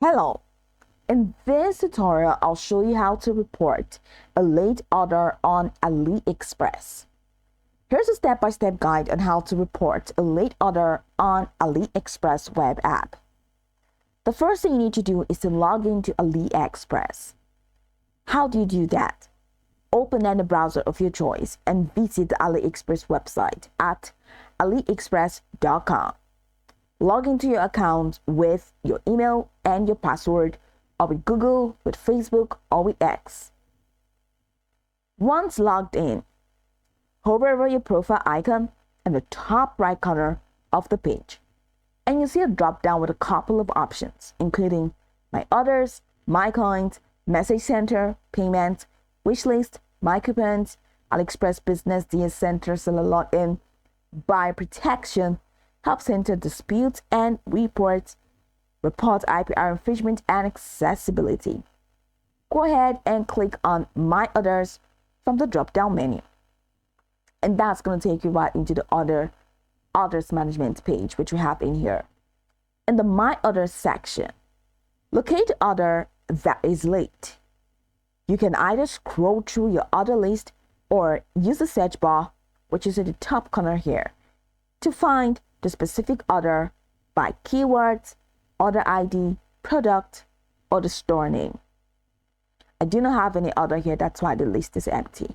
Hello, in this tutorial, I'll show you how to report a late order on AliExpress. Here's a step-by-step guide on how to report a late order on AliExpress web app. The first thing you need to do is to log into AliExpress. How do you do that? Open any browser of your choice and visit the AliExpress website at aliexpress.com. Log into your account with your email and your password, or with Google, with Facebook, or with X. Once logged in, hover over your profile icon in the top right corner of the page, and you'll see a drop down with a couple of options, including My Orders, My Coins, Message Center, Payments, Wishlist, My Coupons, AliExpress Business DS Center, Seller Login, Buyer Protection, Help Center, Disputes and Reports, Report IPR Infringement and Accessibility. Go ahead and click on My Orders from the drop-down menu. And that's going to take you right into the Orders Management page, which we have in here. In the My Orders section, locate the order that is late. You can either scroll through your order list or use the search bar, which is at the top corner here, to find the specific order by keywords, order ID, product, or the store name. I do not have any order here, that's why the list is empty.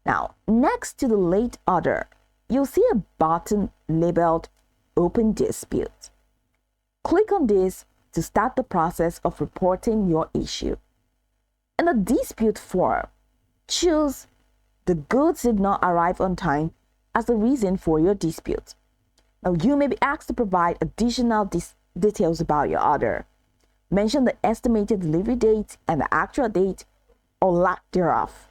Now, next to the late order, you'll see a button labeled Open Dispute. Click on this to start the process of reporting your issue. In the dispute form, choose the goods did not arrive on time as the reason for your dispute. Now, you may be asked to provide additional details about your order. Mention the estimated delivery date and the actual date or lack thereof.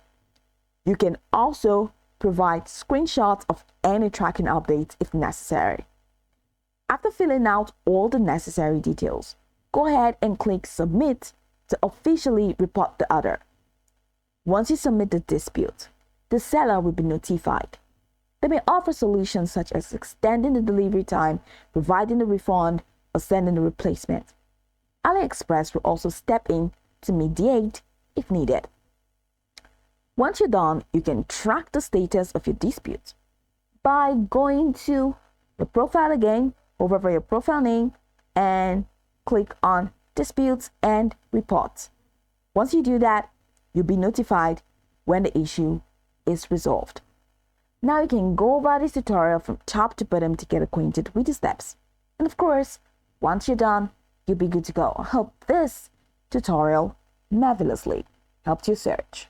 You can also provide screenshots of any tracking updates if necessary. After filling out all the necessary details, go ahead and click Submit to officially report the order. Once you submit the dispute, the seller will be notified. They may offer solutions such as extending the delivery time, providing a refund, or sending a replacement. AliExpress will also step in to mediate if needed. Once you're done, you can track the status of your dispute by going to your profile again, hover over your profile name, and click on Disputes and Reports. Once you do that, you'll be notified when the issue is resolved. Now you can go over this tutorial from top to bottom to get acquainted with the steps. And of course, once you're done, you'll be good to go. I hope this tutorial marvelously helped you search.